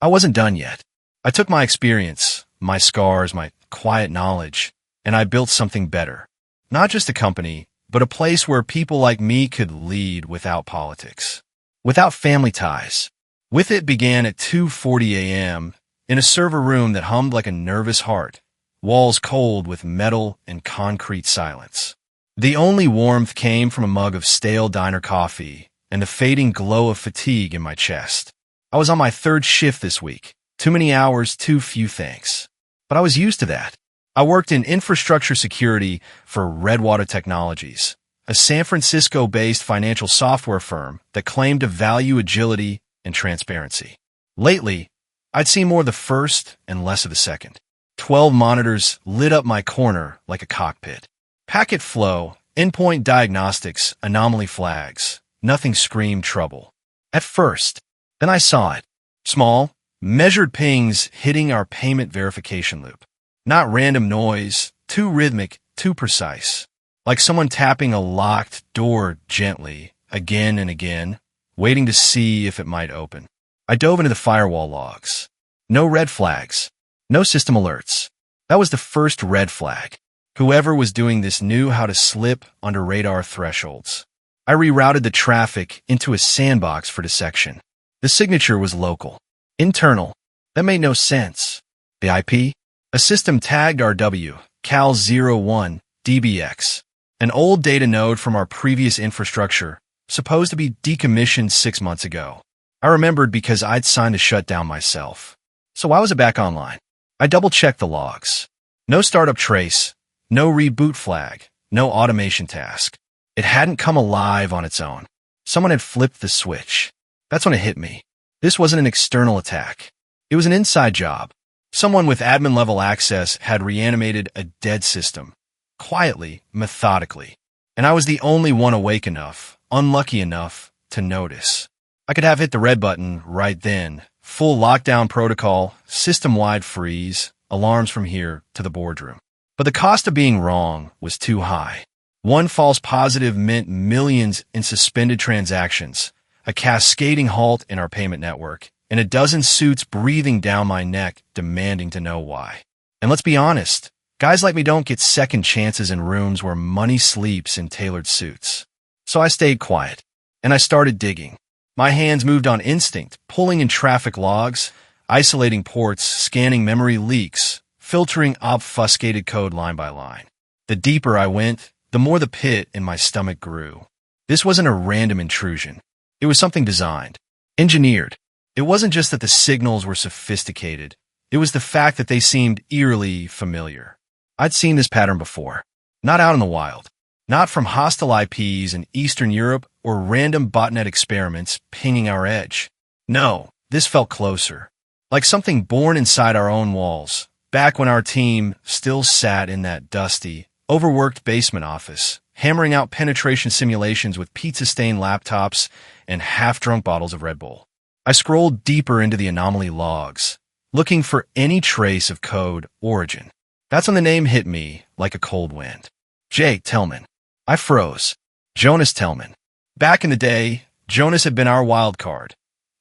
I wasn't done yet. I took my experience, my scars, my quiet knowledge, and I built something better. Not just a company, but a place where people like me could lead without politics, without family ties. With it began at 2:40 a.m. in a server room that hummed like a nervous heart, walls cold with metal and concrete silence. The only warmth came from a mug of stale diner coffee and the fading glow of fatigue in my chest. I was on my third shift this week. Too many hours, too few thanks. But I was used to that. I worked in infrastructure security for Redwater Technologies, a San Francisco-based financial software firm that claimed to value agility and transparency. Lately, I'd seen more of the first and less of the second. 12 monitors lit up my corner like a cockpit. Packet flow, endpoint diagnostics, anomaly flags. Nothing screamed trouble. At first. Then I saw it. Small, measured pings hitting our payment verification loop. Not random noise, too rhythmic, too precise. Like someone tapping a locked door gently, again and again, waiting to see if it might open. I dove into the firewall logs. No red flags. No system alerts. That was the first red flag. Whoever was doing this knew how to slip under radar thresholds. I rerouted the traffic into a sandbox for dissection. The signature was local. Internal. That made no sense. The IP? A system tagged RW, Cal01, DBX. An old data node from our previous infrastructure, supposed to be decommissioned 6 months ago. I remembered because I'd signed a shutdown myself. So why was it back online? I double-checked the logs. No startup trace, no reboot flag, no automation task. It hadn't come alive on its own. Someone had flipped the switch. That's when it hit me. This wasn't an external attack. It was an inside job. Someone with admin-level access had reanimated a dead system. Quietly, methodically. And I was the only one awake enough, unlucky enough, to notice. I could have hit the red button right then. Full lockdown protocol, system-wide freeze, alarms from here to the boardroom. But the cost of being wrong was too high. One false positive meant millions in suspended transactions, a cascading halt in our payment network, and a dozen suits breathing down my neck demanding to know why. And let's be honest, guys like me don't get second chances in rooms where money sleeps in tailored suits. So I stayed quiet, and I started digging. My hands moved on instinct, pulling in traffic logs, isolating ports, scanning memory leaks, filtering obfuscated code line by line. The deeper I went, the more the pit in my stomach grew. This wasn't a random intrusion. It was something designed, engineered. It wasn't just that the signals were sophisticated. It was the fact that they seemed eerily familiar. I'd seen this pattern before. Not out in the wild. Not from hostile IPs in Eastern Europe or random botnet experiments pinging our edge. No, this felt closer. Like something born inside our own walls, back when our team still sat in that dusty, overworked basement office, hammering out penetration simulations with pizza-stained laptops and half-drunk bottles of Red Bull. I scrolled deeper into the anomaly logs, looking for any trace of code origin. That's when the name hit me like a cold wind. Jake Tellman. I froze. Jonas Tellman. Back in the day, Jonas had been our wild card,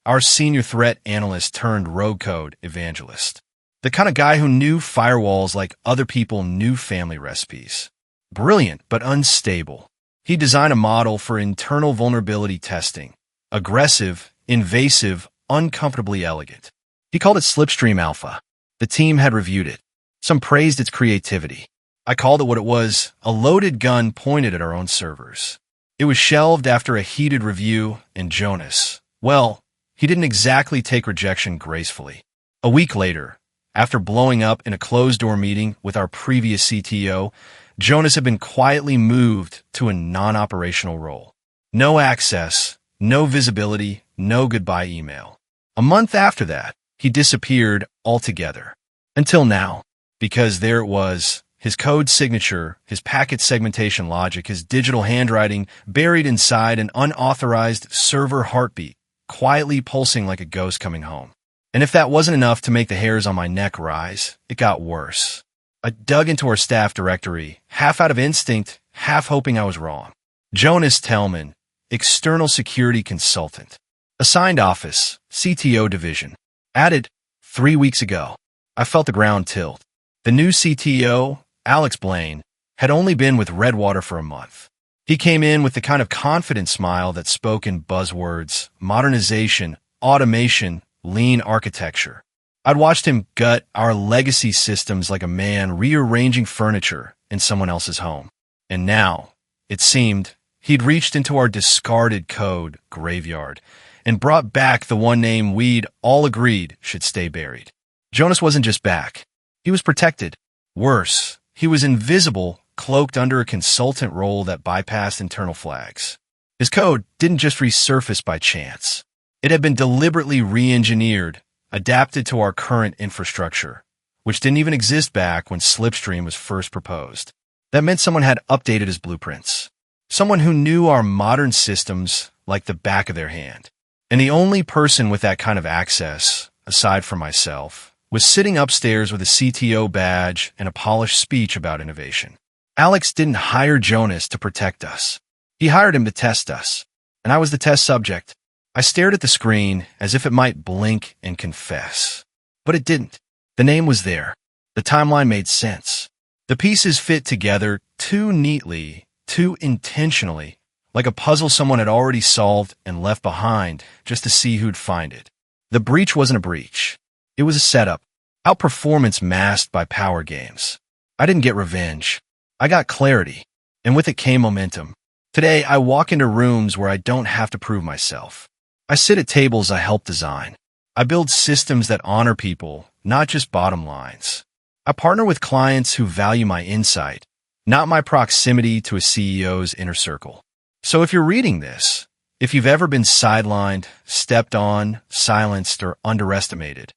our senior threat analyst turned rogue code evangelist. The kind of guy who knew firewalls like other people knew family recipes. Brilliant, but unstable. He designed a model for internal vulnerability testing. Aggressive, invasive, uncomfortably elegant. He called it Slipstream Alpha. The team had reviewed it. Some praised its creativity. I called it what it was, a loaded gun pointed at our own servers. It was shelved after a heated review, and Jonas, well, he didn't exactly take rejection gracefully. A week later, after blowing up in a closed-door meeting with our previous CTO, Jonas had been quietly moved to a non-operational role. No access, no visibility, no goodbye email. A month after that, he disappeared altogether. Until now, because there it was, his code signature, his packet segmentation logic, his digital handwriting buried inside an unauthorized server heartbeat, quietly pulsing like a ghost coming home. And if that wasn't enough to make the hairs on my neck rise, it got worse. I dug into our staff directory, half out of instinct, half hoping I was wrong. Jonas Tellman, external security consultant. Assigned office, CTO division. Added 3 weeks ago. I felt the ground tilt. The new CTO, Alex Blaine, had only been with Redwater for a month. He came in with the kind of confident smile that spoke in buzzwords: modernization, automation, lean architecture. I'd watched him gut our legacy systems like a man rearranging furniture in someone else's home. And now, it seemed, he'd reached into our discarded code graveyard and brought back the one name we'd all agreed should stay buried. Jonas wasn't just back. He was protected. Worse, he was invisible, cloaked under a consultant role that bypassed internal flags. His code didn't just resurface by chance. It had been deliberately re-engineered, adapted to our current infrastructure, which didn't even exist back when Slipstream was first proposed. That meant someone had updated his blueprints. Someone who knew our modern systems like the back of their hand. And the only person with that kind of access, aside from myself, was sitting upstairs with a CTO badge and a polished speech about innovation. Alex didn't hire Jonas to protect us. He hired him to test us, and I was the test subject. I stared at the screen as if it might blink and confess. But it didn't. The name was there. The timeline made sense. The pieces fit together too neatly, too intentionally, like a puzzle someone had already solved and left behind just to see who'd find it. The breach wasn't a breach. It was a setup, outperformance masked by power games. I didn't get revenge. I got clarity, and with it came momentum. Today, I walk into rooms where I don't have to prove myself. I sit at tables I help design. I build systems that honor people, not just bottom lines. I partner with clients who value my insight, not my proximity to a CEO's inner circle. So if you're reading this, if you've ever been sidelined, stepped on, silenced, or underestimated,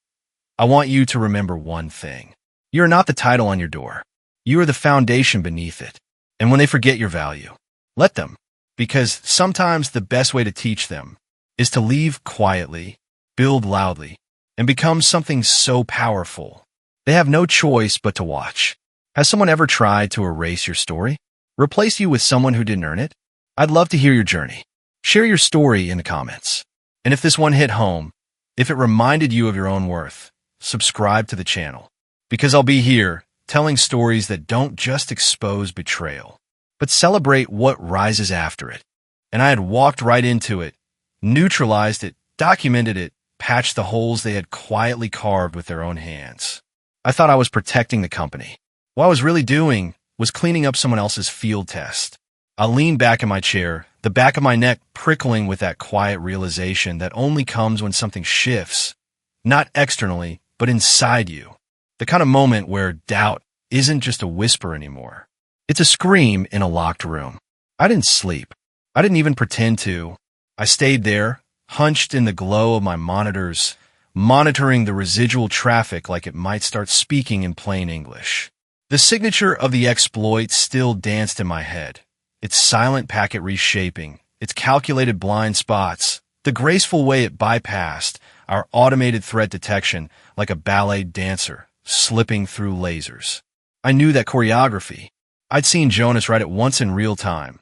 I want you to remember one thing. You're not the title on your door. You are the foundation beneath it. And when they forget your value, let them. Because sometimes the best way to teach them is to leave quietly, build loudly, and become something so powerful. They have no choice but to watch. Has someone ever tried to erase your story? Replace you with someone who didn't earn it? I'd love to hear your journey. Share your story in the comments. And if this one hit home, if it reminded you of your own worth, subscribe to the channel. Because I'll be here telling stories that don't just expose betrayal, but celebrate what rises after it. And I had walked right into it, neutralized it, documented it, patched the holes they had quietly carved with their own hands. I thought I was protecting the company. What I was really doing was cleaning up someone else's field test. I leaned back in my chair, the back of my neck prickling with that quiet realization that only comes when something shifts, not externally, but inside you. The kind of moment where doubt isn't just a whisper anymore. It's a scream in a locked room. I didn't sleep. I didn't even pretend to. I stayed there, hunched in the glow of my monitors, monitoring the residual traffic like it might start speaking in plain English. The signature of the exploit still danced in my head. Its silent packet reshaping, its calculated blind spots, the graceful way it bypassed our automated threat detection like a ballet dancer slipping through lasers. I knew that choreography. I'd seen Jonas write it once in real time,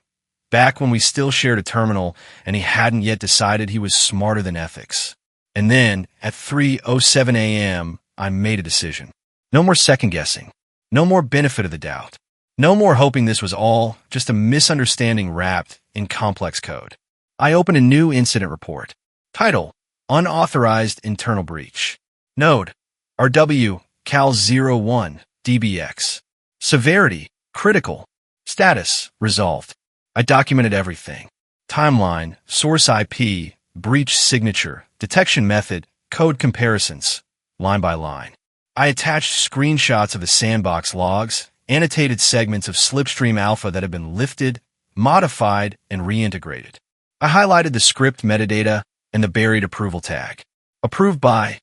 back when we still shared a terminal and he hadn't yet decided he was smarter than ethics. And then, at 3:07 a.m., I made a decision. No more second-guessing. No more benefit of the doubt. No more hoping this was all just a misunderstanding wrapped in complex code. I opened a new incident report. Title: Unauthorized Internal Breach. Node: RW Cal01 DBX. Severity: Critical. Status: Resolved. I documented everything. Timeline, source IP, breach signature, detection method, code comparisons, line by line. I attached screenshots of the sandbox logs, annotated segments of Slipstream Alpha that had been lifted, modified, and reintegrated. I highlighted the script metadata and the buried approval tag. Approved by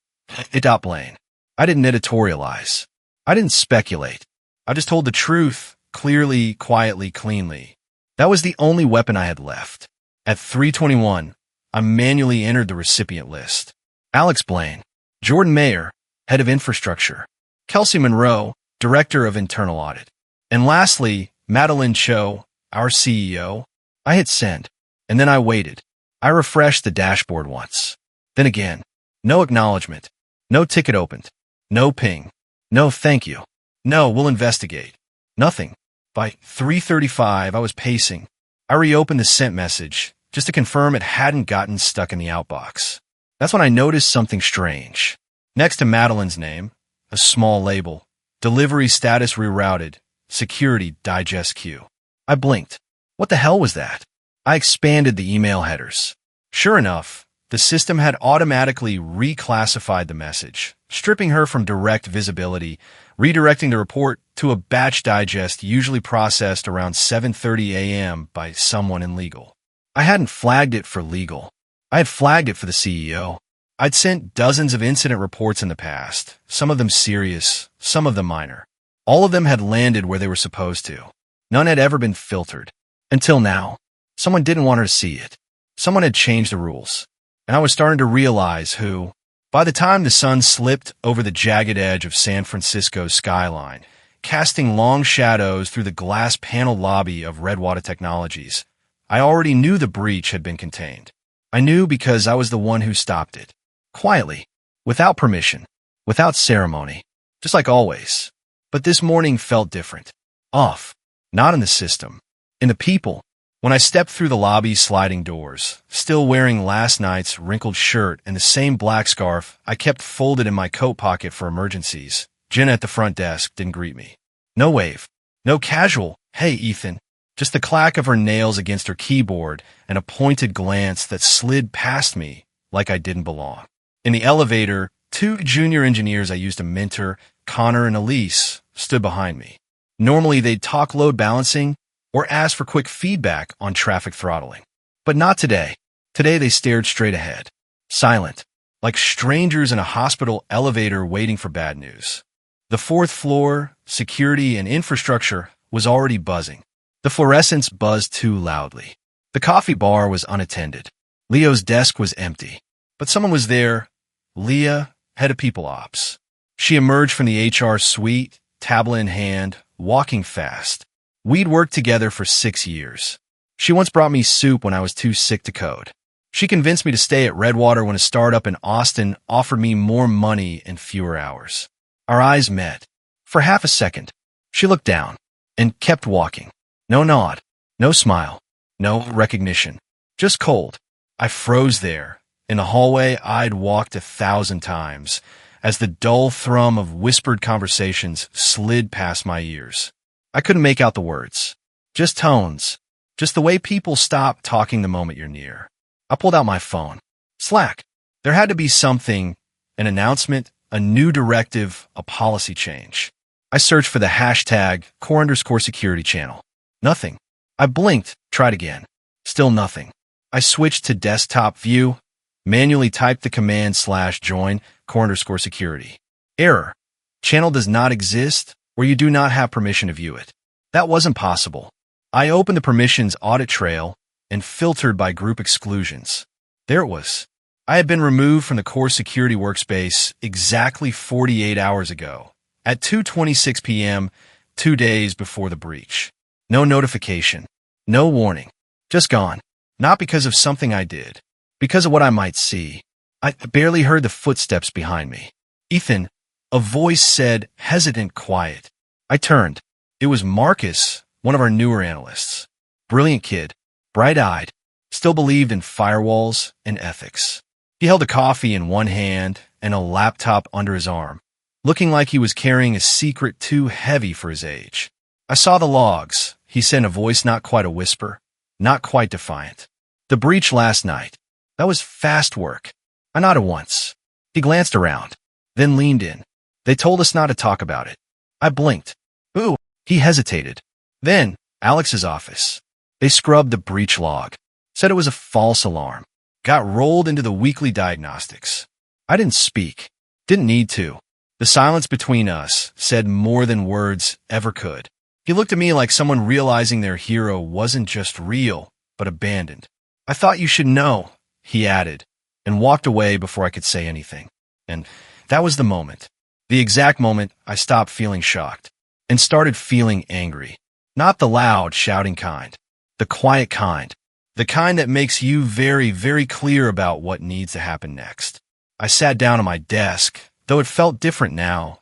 Blaine. I didn't editorialize. I didn't speculate. I just told the truth, clearly, quietly, cleanly. That was the only weapon I had left. At 3:21, I manually entered the recipient list. Alex Blaine, Jordan Mayer, Head of Infrastructure, Kelsey Monroe, Director of Internal Audit, and lastly, Madeline Cho, our CEO. I hit send, and then I waited. I refreshed the dashboard once. Then again, no acknowledgement, No ticket opened. No ping. No thank you. No, we'll investigate. Nothing. By 3:35, I was pacing. I reopened the sent message just to confirm it hadn't gotten stuck in the outbox. That's when I noticed something strange. Next to Madeline's name, a small label, delivery status rerouted, security digest queue. I blinked. What the hell was that? I expanded the email headers. Sure enough, the system had automatically reclassified the message, stripping her from direct visibility, redirecting the report to a batch digest usually processed around 7:30 a.m. by someone in legal. I hadn't flagged it for legal. I had flagged it for the CEO. I'd sent dozens of incident reports in the past, some of them serious, some of them minor. All of them had landed where they were supposed to. None had ever been filtered. Until now. Someone didn't want her to see it. Someone had changed the rules. And I was starting to realize who. By the time the sun slipped over the jagged edge of San Francisco's skyline, casting long shadows through the glass-paneled lobby of Redwater Technologies, I already knew the breach had been contained. I knew because I was the one who stopped it. Quietly, without permission, without ceremony, just like always. But this morning felt different. Off. Not in the system. In the people. When I stepped through the lobby's sliding doors, still wearing last night's wrinkled shirt and the same black scarf I kept folded in my coat pocket for emergencies, Jenna at the front desk didn't greet me. No wave. No casual, "Hey, Ethan." Just the clack of her nails against her keyboard and a pointed glance that slid past me like I didn't belong. In the elevator, two junior engineers I used to mentor, Connor and Elise, stood behind me. Normally they'd talk load balancing or ask for quick feedback on traffic throttling. But not today. Today they stared straight ahead, silent, like strangers in a hospital elevator waiting for bad news. The fourth floor, security and infrastructure, was already buzzing. The fluorescents buzzed too loudly. The coffee bar was unattended. Leo's desk was empty. But someone was there. Leah, head of people ops. She emerged from the HR suite, tablet in hand, walking fast. We'd worked together for 6 years. She once brought me soup when I was too sick to code. She convinced me to stay at Redwater when a startup in Austin offered me more money and fewer hours. Our eyes met. For half a second, she looked down and kept walking. No nod, no smile, no recognition, just cold. I froze there, in the hallway I'd walked 1,000 times, as the dull thrum of whispered conversations slid past my ears. I couldn't make out the words. Just tones. Just the way people stop talking the moment you're near. I pulled out my phone. Slack. There had to be something, an announcement, a new directive, a policy change. I searched for the hashtag core_security channel. Nothing. I blinked, tried again. Still nothing. I switched to desktop view, manually typed the command /join core_security. Error. Channel does not exist, or you do not have permission to view it. That wasn't possible. I opened the permissions audit trail and filtered by group exclusions. There it was. I had been removed from the core security workspace exactly 48 hours ago, at 2:26 p.m., 2 days before the breach. No notification, no warning, just gone. Not because of something I did, because of what I might see. I barely heard the footsteps behind me. "Ethan," a voice said, hesitant, quiet. I turned. It was Marcus, one of our newer analysts. Brilliant kid, bright-eyed, still believed in firewalls and ethics. He held a coffee in one hand and a laptop under his arm, looking like he was carrying a secret too heavy for his age. "I saw the logs," he said in a voice not quite a whisper, not quite defiant. "The breach last night. That was fast work." I nodded once. He glanced around, then leaned in. "They told us not to talk about it." I blinked. "Ooh." He hesitated. "Then, Alex's office. They scrubbed the breach log. Said it was a false alarm. Got rolled into the weekly diagnostics." I didn't speak. Didn't need to. The silence between us said more than words ever could. He looked at me like someone realizing their hero wasn't just real, but abandoned. "I thought you should know," he added, and walked away before I could say anything. And that was the moment. The exact moment I stopped feeling shocked and started feeling angry. Not the loud, shouting kind. The quiet kind. The kind that makes you very, very clear about what needs to happen next. I sat down at my desk, though it felt different now,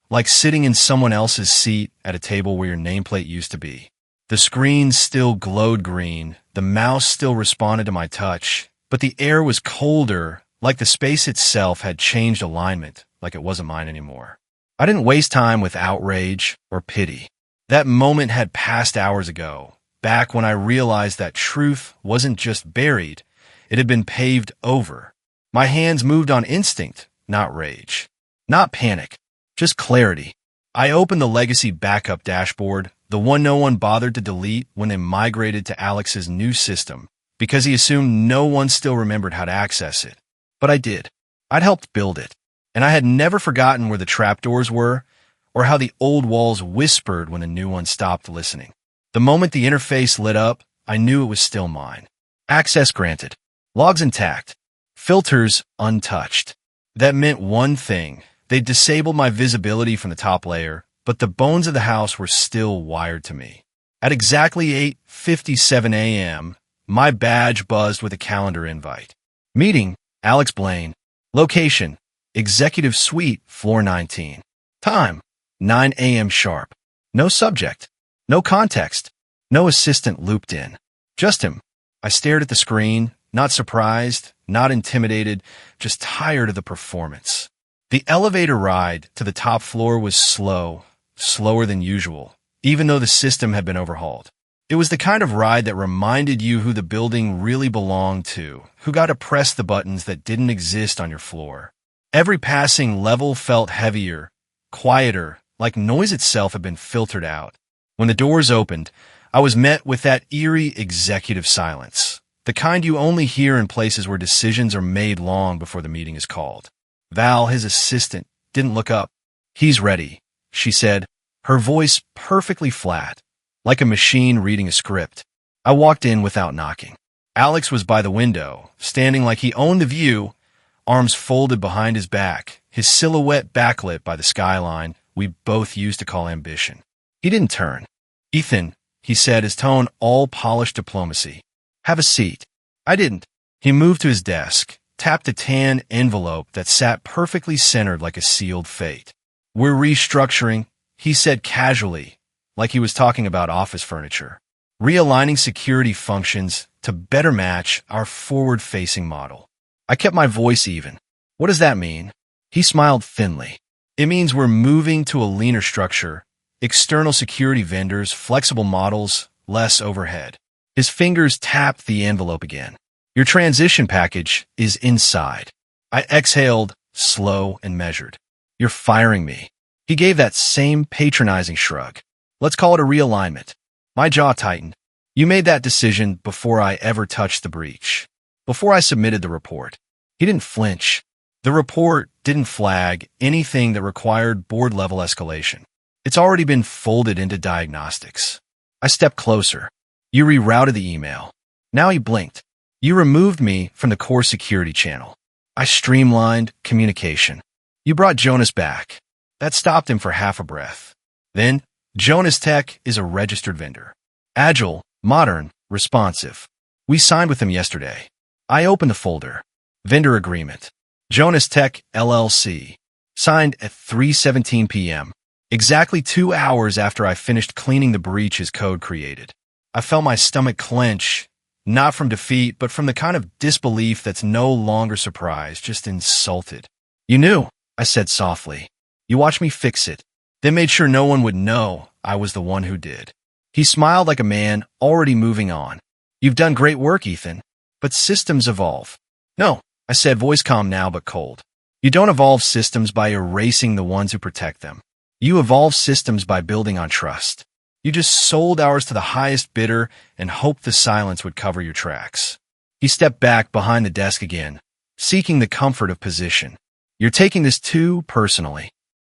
like sitting in someone else's seat at a table where your nameplate used to be. The screen still glowed green, the mouse still responded to my touch, but the air was colder, like the space itself had changed alignment, like it wasn't mine anymore. I didn't waste time with outrage or pity. That moment had passed hours ago, back when I realized that truth wasn't just buried, it had been paved over. My hands moved on instinct, not rage. Not panic, just clarity. I opened the legacy backup dashboard, the one no one bothered to delete when they migrated to Alex's new system, because he assumed no one still remembered how to access it. But I did. I'd helped build it, and I had never forgotten where the trapdoors were, or how the old walls whispered when a new one stopped listening. The moment the interface lit up, I knew it was still mine. Access granted. Logs intact. Filters untouched. That meant one thing. They disabled my visibility from the top layer, but the bones of the house were still wired to me. At exactly 8:57 a.m., my badge buzzed with a calendar invite. Meeting, Alex Blaine. Location, Executive Suite, floor 19. Time, 9 a.m. sharp. No subject. No context. No assistant looped in. Just him. I stared at the screen, not surprised, not intimidated, just tired of the performance. The elevator ride to the top floor was slow, slower than usual, even though the system had been overhauled. It was the kind of ride that reminded you who the building really belonged to, who got to press the buttons that didn't exist on your floor. Every passing level felt heavier, quieter, like noise itself had been filtered out. When the doors opened, I was met with that eerie executive silence, the kind you only hear in places where decisions are made long before the meeting is called. Val, his assistant, didn't look up. "He's ready," she said, her voice perfectly flat, like a machine reading a script. I walked in without knocking. Alex was by the window, standing like he owned the view, arms folded behind his back, his silhouette backlit by the skyline we both used to call ambition. He didn't turn. "Ethan," he said, his tone all polished diplomacy. "Have a seat." I didn't. He moved to his desk, tapped a tan envelope that sat perfectly centered like a sealed fate. "We're restructuring," he said casually, like he was talking about office furniture. "Realigning security functions to better match our forward-facing model." I kept my voice even. "What does that mean?" He smiled thinly. "It means we're moving to a leaner structure, external security vendors, flexible models, less overhead." His fingers tapped the envelope again. "Your transition package is inside." I exhaled, slow and measured. "You're firing me." He gave that same patronizing shrug. "Let's call it a realignment." My jaw tightened. "You made that decision before I ever touched the breach. Before I submitted the report." He didn't flinch. The report didn't flag anything that required board-level escalation. It's already been folded into diagnostics. I stepped closer. "You rerouted the email." Now he blinked. "You removed me from the core security channel." I streamlined communication. "You brought Jonas back." That stopped him for half a breath. Then, Jonas Tech is a registered vendor. Agile, modern, responsive. We signed with him yesterday. I opened the folder. Vendor agreement. Jonas Tech, LLC. Signed at 3:17 p.m. Exactly 2 hours after I finished cleaning the breach his code created. I felt my stomach clench, not from defeat, but from the kind of disbelief that's no longer surprised, just insulted. "You knew," I said softly. "You watched me fix it, then made sure no one would know I was the one who did." He smiled like a man already moving on. "You've done great work, Ethan, but systems evolve." "No," I said, voice calm now but cold. "You don't evolve systems by erasing the ones who protect them. You evolve systems by building on trust. You just sold ours to the highest bidder and hoped the silence would cover your tracks." He stepped back behind the desk again, seeking the comfort of position. "You're taking this too personally."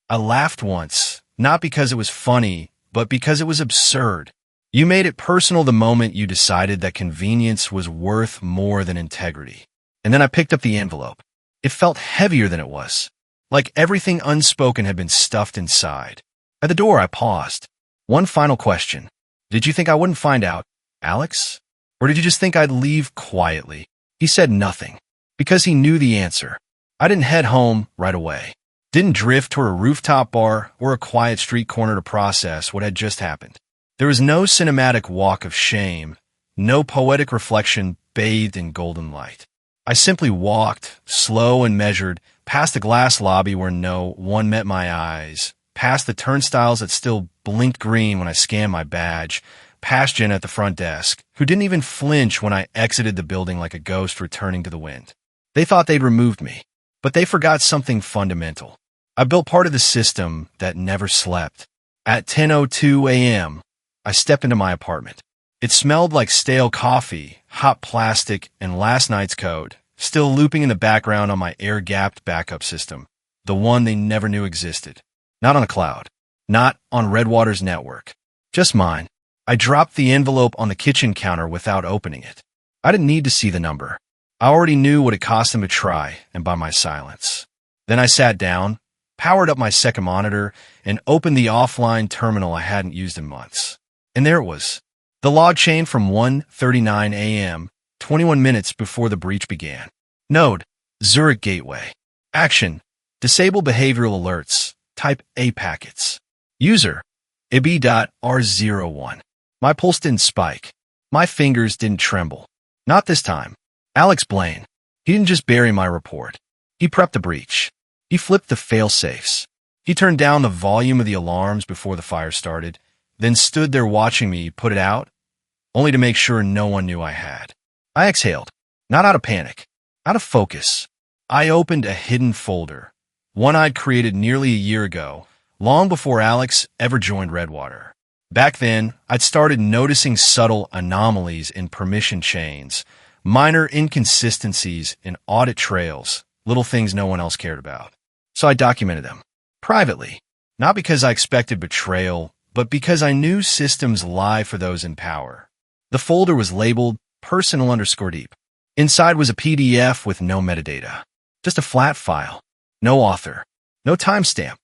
I laughed once, not because it was funny, but because it was absurd. "You made it personal the moment you decided that convenience was worth more than integrity." And then I picked up the envelope. It felt heavier than it was, like everything unspoken had been stuffed inside. At the door, I paused. "One final question. Did you think I wouldn't find out, Alex? Or did you just think I'd leave quietly?" He said nothing, because he knew the answer. I didn't head home right away. Didn't drift toward a rooftop bar or a quiet street corner to process what had just happened. There was no cinematic walk of shame, no poetic reflection bathed in golden light. I simply walked, slow and measured, past the glass lobby where no one met my eyes, past the turnstiles that still blinked green when I scanned my badge, past Jen at the front desk, who didn't even flinch when I exited the building like a ghost returning to the wind. They thought they'd removed me, but they forgot something fundamental. I built part of the system that never slept. At 10:02 a.m., I stepped into my apartment. It smelled like stale coffee, hot plastic, and last night's code, still looping in the background on my air-gapped backup system, the one they never knew existed. Not on a cloud, not on Redwater's network, just mine. I dropped the envelope on the kitchen counter without opening it. I didn't need to see the number. I already knew what it cost them to try, and by my silence. Then I sat down, powered up my second monitor, and opened the offline terminal I hadn't used in months. And there it was. The log chain from 1:39 a.m., 21 minutes before the breach began. Node, Zurich Gateway. Action, disable behavioral alerts. Type A packets. User, ib.r01. My pulse didn't spike. My fingers didn't tremble. Not this time. Alex Blaine. He didn't just bury my report. He prepped the breach. He flipped the fail-safes. He turned down the volume of the alarms before the fire started, then stood there watching me put it out, only to make sure no one knew I had. I exhaled, not out of panic, out of focus. I opened a hidden folder, one I'd created nearly a year ago, long before Alex ever joined Redwater. Back then, I'd started noticing subtle anomalies in permission chains, minor inconsistencies in audit trails, little things no one else cared about. So I documented them, privately, not because I expected betrayal, but because I knew systems lie for those in power. The folder was labeled personal_deep. Inside was a PDF with no metadata, just a flat file, no author, no timestamp.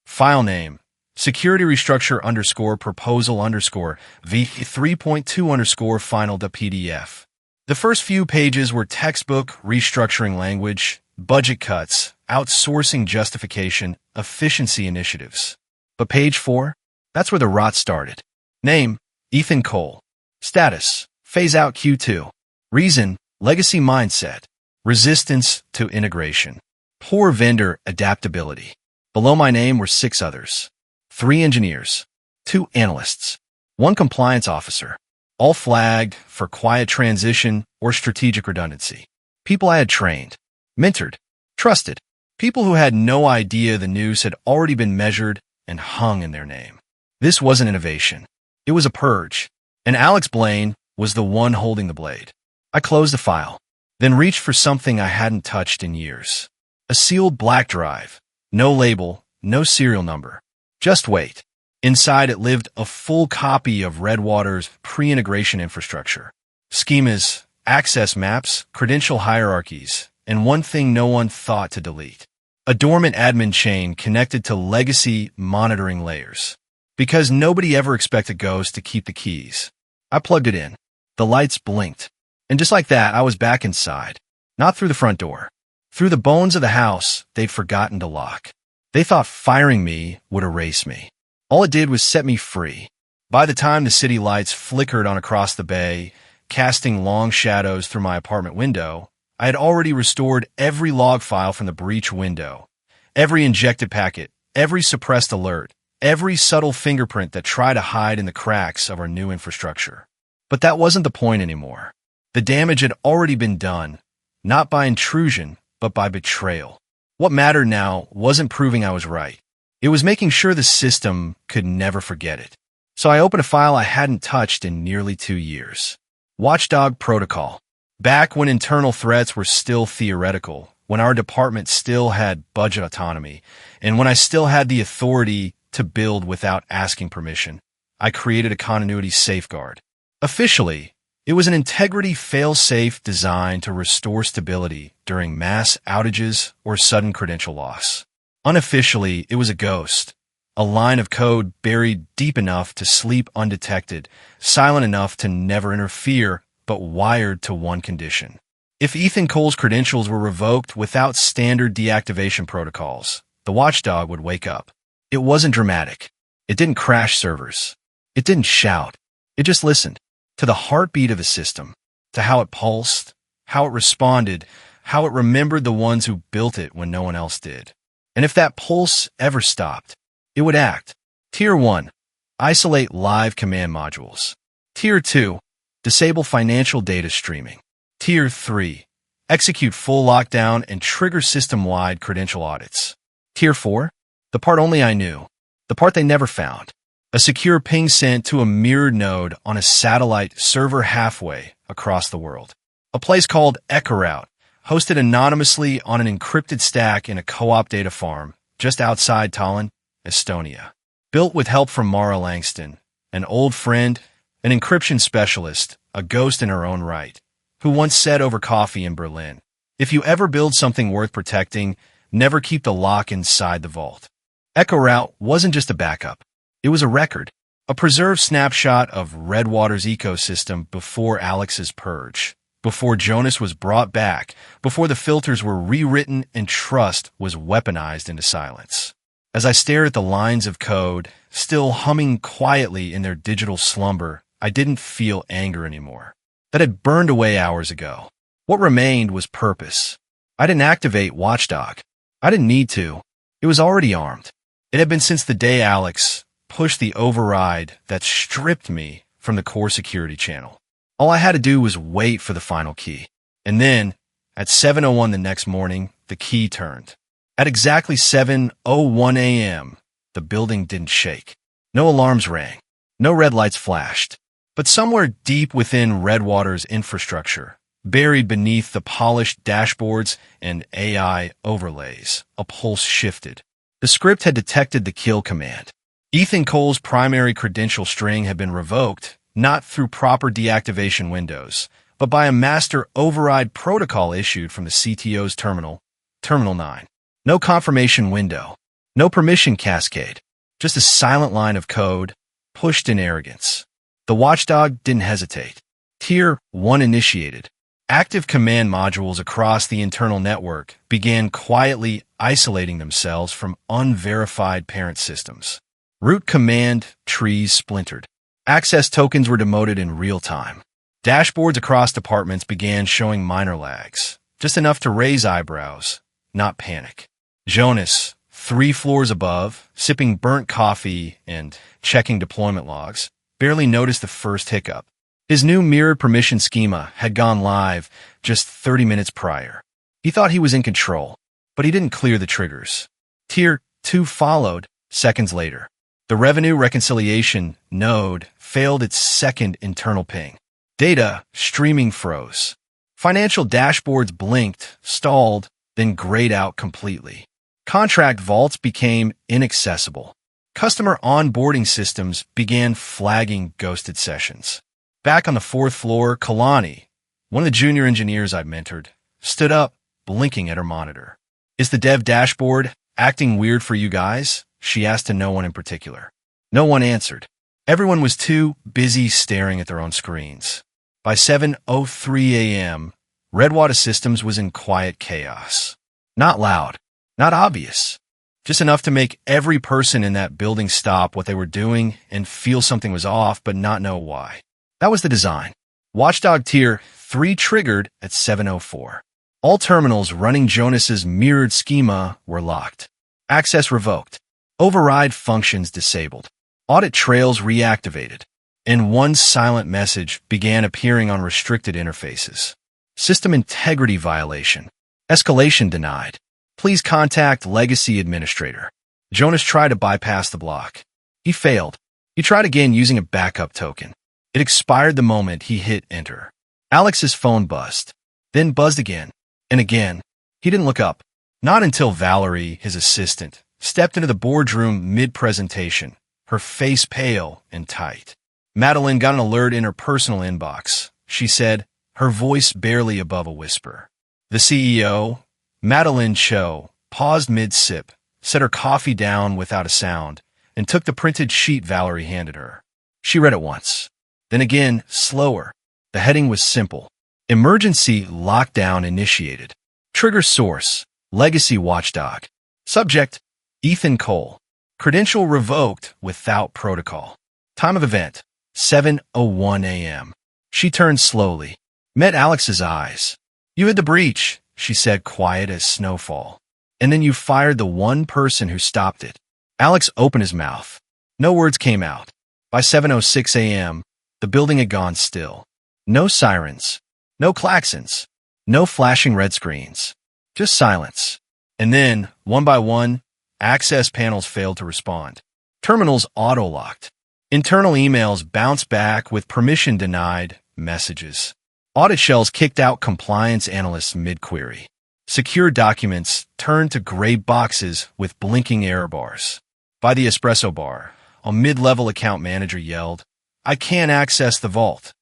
File name, security restructure _proposal v3.2 final.pdf. The first few pages were textbook restructuring language, budget cuts, outsourcing justification, efficiency initiatives. But page 4? That's where the rot started. Name, Ethan Cole. Status, phase out Q2. Reason, legacy mindset. Resistance to integration. Poor vendor adaptability. Below my name were 6 others. 3 engineers, 2 analysts, 1 compliance officer, all flagged for quiet transition or strategic redundancy. People I had trained, mentored, trusted. People who had no idea the news had already been measured and hung in their name. This wasn't innovation. It was a purge. And Alex Blaine was the one holding the blade. I closed the file, then reached for something I hadn't touched in years. A sealed black drive. No label, no serial number. Just wait. Inside it lived a full copy of Redwater's pre-integration infrastructure. Schemas, access maps, credential hierarchies, and one thing no one thought to delete. A dormant admin chain connected to legacy monitoring layers. Because nobody ever expected Ghost to keep the keys. I plugged it in. The lights blinked. And just like that, I was back inside. Not through the front door. Through the bones of the house they'd forgotten to lock. They thought firing me would erase me. All it did was set me free. By the time the city lights flickered on across the bay, casting long shadows through my apartment window, I had already restored every log file from the breach window, every injected packet, every suppressed alert, every subtle fingerprint that tried to hide in the cracks of our new infrastructure. But that wasn't the point anymore. The damage had already been done, not by intrusion, but by betrayal. What mattered now wasn't proving I was right. It was making sure the system could never forget it. So I opened a file I hadn't touched in nearly 2 years. Watchdog Protocol. Back when internal threats were still theoretical, when our department still had budget autonomy, and when I still had the authority to build without asking permission, I created a continuity safeguard. Officially, it was an integrity fail-safe designed to restore stability during mass outages or sudden credential loss. Unofficially, it was a ghost, a line of code buried deep enough to sleep undetected, silent enough to never interfere, but wired to one condition. If Ethan Cole's credentials were revoked without standard deactivation protocols, the watchdog would wake up. It wasn't dramatic. It didn't crash servers. It didn't shout. It just listened to the heartbeat of the system, to how it pulsed, how it responded, how it remembered the ones who built it when no one else did. And if that pulse ever stopped, it would act. Tier 1. Isolate live command modules. Tier 2. Disable financial data streaming. Tier 3. Execute full lockdown and trigger system-wide credential audits. Tier 4. The part only I knew. The part they never found. A secure ping sent to a mirrored node on a satellite server halfway across the world. A place called Echoroute, hosted anonymously on an encrypted stack in a co-op data farm just outside Tallinn, Estonia. Built with help from Mara Langston, an old friend, an encryption specialist, a ghost in her own right, who once said over coffee in Berlin, "If you ever build something worth protecting, never keep the lock inside the vault." Echoroute wasn't just a backup. It was a record, a preserved snapshot of Redwater's ecosystem before Alex's purge, before Jonas was brought back, before the filters were rewritten and trust was weaponized into silence. As I stared at the lines of code, still humming quietly in their digital slumber, I didn't feel anger anymore. That had burned away hours ago. What remained was purpose. I didn't activate Watchdog. I didn't need to. It was already armed. It had been since the day Alex pushed the override that stripped me from the core security channel. All I had to do was wait for the final key. And then, at 7:01 the next morning, the key turned. At exactly 7:01 a.m., the building didn't shake. No alarms rang. No red lights flashed. But somewhere deep within Redwater's infrastructure, buried beneath the polished dashboards and AI overlays, a pulse shifted. The script had detected the kill command. Ethan Cole's primary credential string had been revoked, not through proper deactivation windows, but by a master override protocol issued from the CTO's terminal, Terminal 9. No confirmation window, no permission cascade, just a silent line of code, pushed in arrogance. The watchdog didn't hesitate. Tier 1 initiated. Active command modules across the internal network began quietly isolating themselves from unverified parent systems. Root command trees splintered. Access tokens were demoted in real time. Dashboards across departments began showing minor lags, just enough to raise eyebrows, not panic. Jonas, 3 floors above, sipping burnt coffee and checking deployment logs, barely noticed the first hiccup. His new mirrored permission schema had gone live just 30 minutes prior. He thought he was in control, but he didn't clear the triggers. Tier 2 followed seconds later. The revenue reconciliation node failed its second internal ping. Data streaming froze. Financial dashboards blinked, stalled, then grayed out completely. Contract vaults became inaccessible. Customer onboarding systems began flagging ghosted sessions. Back on the 4th floor, Kalani, one of the junior engineers I'd mentored, stood up, blinking at her monitor. "Is the dev dashboard acting weird for you guys?" she asked to no one in particular. No one answered. Everyone was too busy staring at their own screens. By 7:03 a.m., Redwater Systems was in quiet chaos. Not loud, not obvious, just enough to make every person in that building stop what they were doing and feel something was off but not know why. That was the design. Watchdog Tier 3 triggered at 7:04. All terminals running Jonas's mirrored schema were locked. Access revoked. Override functions disabled. Audit trails reactivated. And one silent message began appearing on restricted interfaces. System integrity violation. Escalation denied. Please contact Legacy Administrator. Jonas tried to bypass the block. He failed. He tried again using a backup token. It expired the moment he hit enter. Alex's phone buzzed, then buzzed again, and again. He didn't look up. Not until Valerie, his assistant, stepped into the boardroom mid-presentation, her face pale and tight. Madeline got an alert in her personal inbox. She said, her voice barely above a whisper. The CEO, Madeline Cho, paused mid-sip, set her coffee down without a sound, and took the printed sheet Valerie handed her. She read it once. Then again, slower. The heading was simple. Emergency lockdown initiated. Trigger source, Legacy Watchdog. Subject, Ethan Cole. Credential revoked without protocol. Time of event, 7:01 a.m. She turned slowly, met Alex's eyes. You had the breach, she said, quiet as snowfall. And then you fired the one person who stopped it. Alex opened his mouth. No words came out. By 7:06 a.m., the building had gone still. No sirens, no klaxons, no flashing red screens, just silence. And then, one by one, access panels failed to respond. Terminals auto-locked. Internal emails bounced back with permission denied messages. Audit shells kicked out compliance analysts mid-query. Secure documents turned to gray boxes with blinking error bars. By the espresso bar, a mid-level account manager yelled, "I can't access the vault."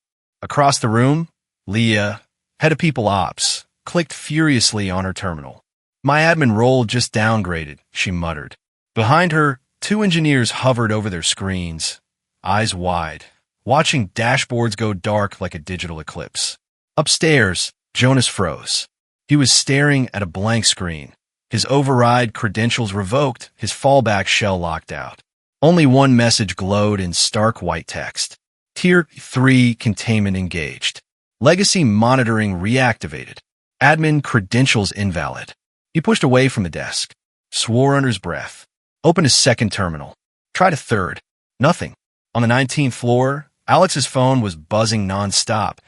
Across the room, Leah, head of people ops, clicked furiously on her terminal. "My admin role just downgraded," she muttered. Behind her, two engineers hovered over their screens, eyes wide, watching dashboards go dark like a digital eclipse. Upstairs, Jonas froze. He was staring at a blank screen, his override credentials revoked, his fallback shell locked out. Only one message glowed in stark white text. Tier 3 containment engaged. Legacy monitoring reactivated. Admin credentials invalid. He pushed away from the desk, swore under his breath, opened his second terminal, tried a third. Nothing. On the 19th floor, Alex's phone was buzzing nonstop.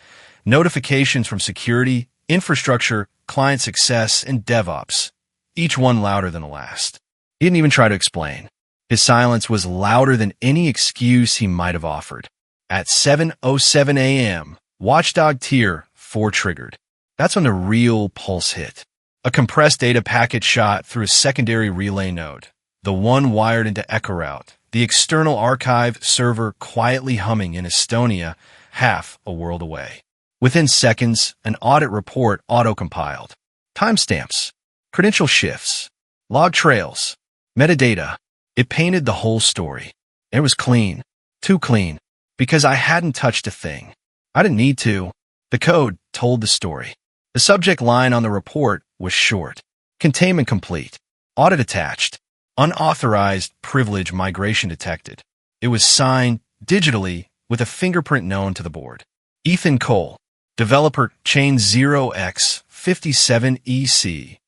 Notifications from security, infrastructure, client success, and DevOps, each one louder than the last. He didn't even try to explain. His silence was louder than any excuse he might have offered. At 7:07 a.m., Watchdog Tier 4 triggered. That's when the real pulse hit. A compressed data packet shot through a secondary relay node, the one wired into EchoRoute, the external archive server quietly humming in Estonia, half a world away. Within seconds, an audit report auto-compiled. Timestamps, credential shifts, log trails, metadata. It painted the whole story. It was clean, too clean, because I hadn't touched a thing. I didn't need to. The code told the story. The subject line on the report was short. Containment complete. Audit attached. Unauthorized privilege migration detected. It was signed digitally with a fingerprint known to the board. Ethan Cole, developer chain 0x57EC,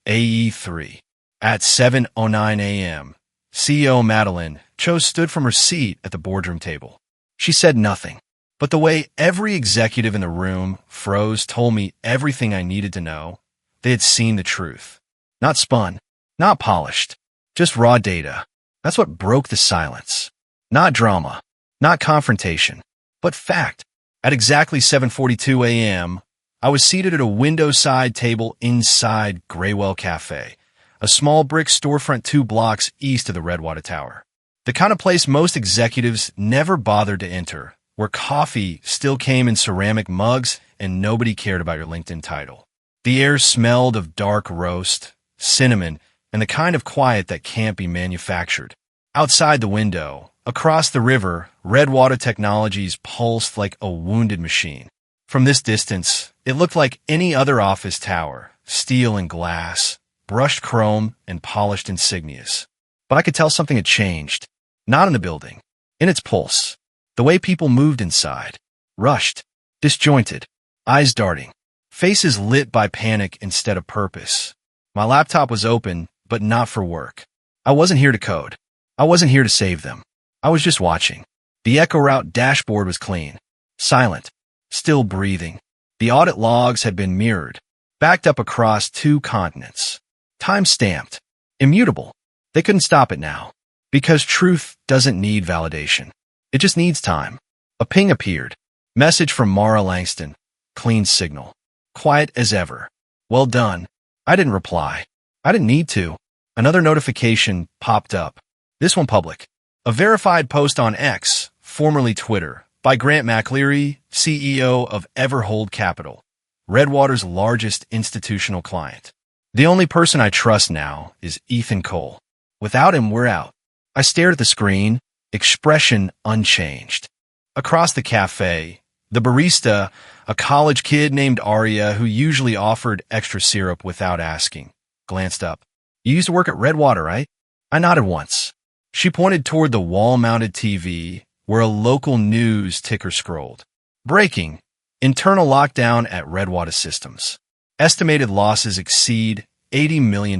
AE3. At 7:09 a.m., CEO Madeline Cho stood from her seat at the boardroom table. She said nothing, but the way every executive in the room froze told me everything I needed to know. They had seen the truth. Not spun, not polished, just raw data. That's what broke the silence. Not drama, not confrontation, but fact. At exactly 7:42 a.m., I was seated at a window-side table inside Graywell Cafe, a small brick storefront 2 blocks east of the Redwater Tower. The kind of place most executives never bothered to enter, where coffee still came in ceramic mugs and nobody cared about your LinkedIn title. The air smelled of dark roast, cinnamon, and the kind of quiet that can't be manufactured. Outside the window, across the river, Redwater Technologies pulsed like a wounded machine. From this distance, it looked like any other office tower, steel and glass, brushed chrome and polished insignias. But I could tell something had changed. Not in the building, in its pulse. The way people moved inside. Rushed, disjointed, eyes darting, faces lit by panic instead of purpose. My laptop was open, but not for work. I wasn't here to code. I wasn't here to save them. I was just watching. The EchoRoute dashboard was clean, silent, still breathing. The audit logs had been mirrored, backed up across 2 continents. Time-stamped, immutable. They couldn't stop it now. Because truth doesn't need validation. It just needs time. A ping appeared. Message from Mara Langston. Clean signal. Quiet as ever. Well done. I didn't reply. I didn't need to. Another notification popped up. This one public. A verified post on X, formerly Twitter, by Grant McLeary, CEO of Everhold Capital, Redwater's largest institutional client. The only person I trust now is Ethan Cole. Without him, we're out. I stared at the screen, expression unchanged. Across the cafe, the barista, a college kid named Arya who usually offered extra syrup without asking, glanced up. You used to work at Redwater, right? I nodded once. She pointed toward the wall-mounted TV where a local news ticker scrolled. Breaking. Internal lockdown at Redwater Systems. Estimated losses exceed $80 million.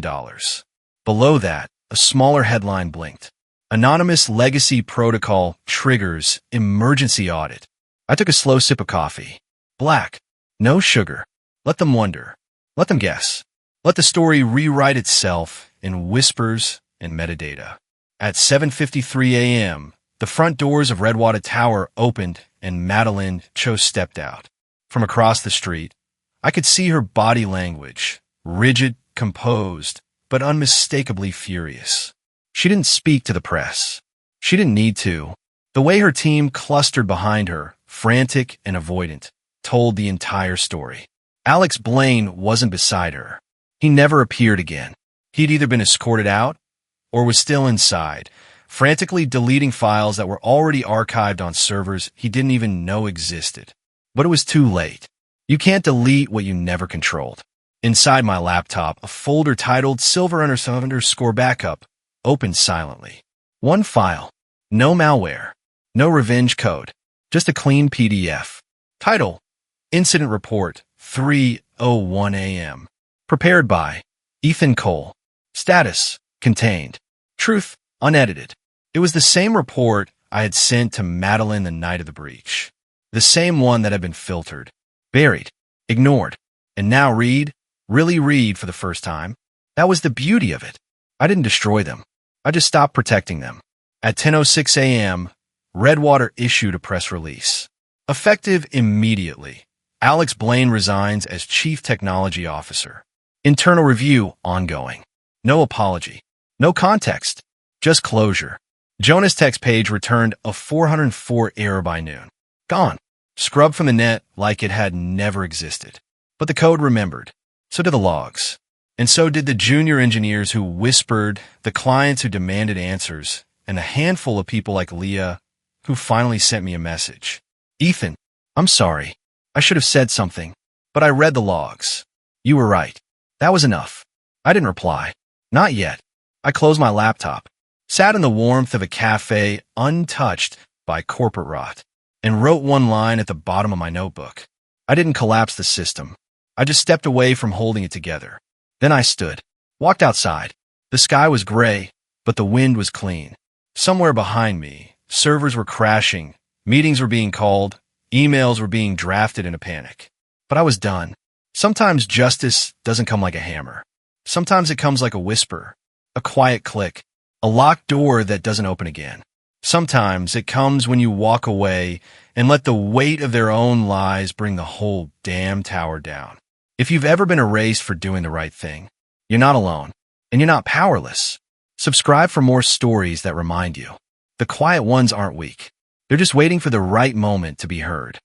Below that, a smaller headline blinked. Anonymous legacy protocol triggers emergency audit. I took a slow sip of coffee. Black. No sugar. Let them wonder. Let them guess. Let the story rewrite itself in whispers and metadata. At 7:53 a.m., the front doors of Redwater Tower opened and Madeline Cho stepped out. From across the street, I could see her body language, rigid, composed, but unmistakably furious. She didn't speak to the press. She didn't need to. The way her team clustered behind her, frantic and avoidant, told the entire story. Alex Blaine wasn't beside her. He never appeared again. He'd either been escorted out or was still inside, frantically deleting files that were already archived on servers he didn't even know existed. But it was too late. You can't delete what you never controlled. Inside my laptop, a folder titled Silver__ Backup opened silently. One file. No malware. No revenge code. Just a clean PDF. Title: Incident Report, 3:01 a.m. Prepared by Ethan Cole. Status: Contained. Truth: Unedited. It was the same report I had sent to Madeline the night of the breach. The same one that had been filtered, buried, ignored, and now really read for the first time. That was the beauty of it. I didn't destroy them. I just stopped protecting them. At 10:06 a.m., Redwater issued a press release. Effective immediately, Alex Blaine resigns as Chief Technology Officer. Internal review ongoing. No apology. No context. Just closure. Jonas Tech's page returned a 404 error by noon. Gone. Scrubbed from the net like it had never existed. But the code remembered. So did the logs. And so did the junior engineers who whispered, the clients who demanded answers, and a handful of people like Leah who finally sent me a message. Ethan, I'm sorry. I should have said something, but I read the logs. You were right. That was enough. I didn't reply. Not yet. I closed my laptop, sat in the warmth of a cafe untouched by corporate rot, and wrote one line at the bottom of my notebook. I didn't collapse the system. I just stepped away from holding it together. Then I stood, walked outside. The sky was gray, but the wind was clean. Somewhere behind me, servers were crashing, meetings were being called, emails were being drafted in a panic. But I was done. Sometimes justice doesn't come like a hammer. Sometimes it comes like a whisper, a quiet click, a locked door that doesn't open again. Sometimes it comes when you walk away and let the weight of their own lies bring the whole damn tower down. If you've ever been erased for doing the right thing, you're not alone, and you're not powerless. Subscribe for more stories that remind you. The quiet ones aren't weak. They're just waiting for the right moment to be heard.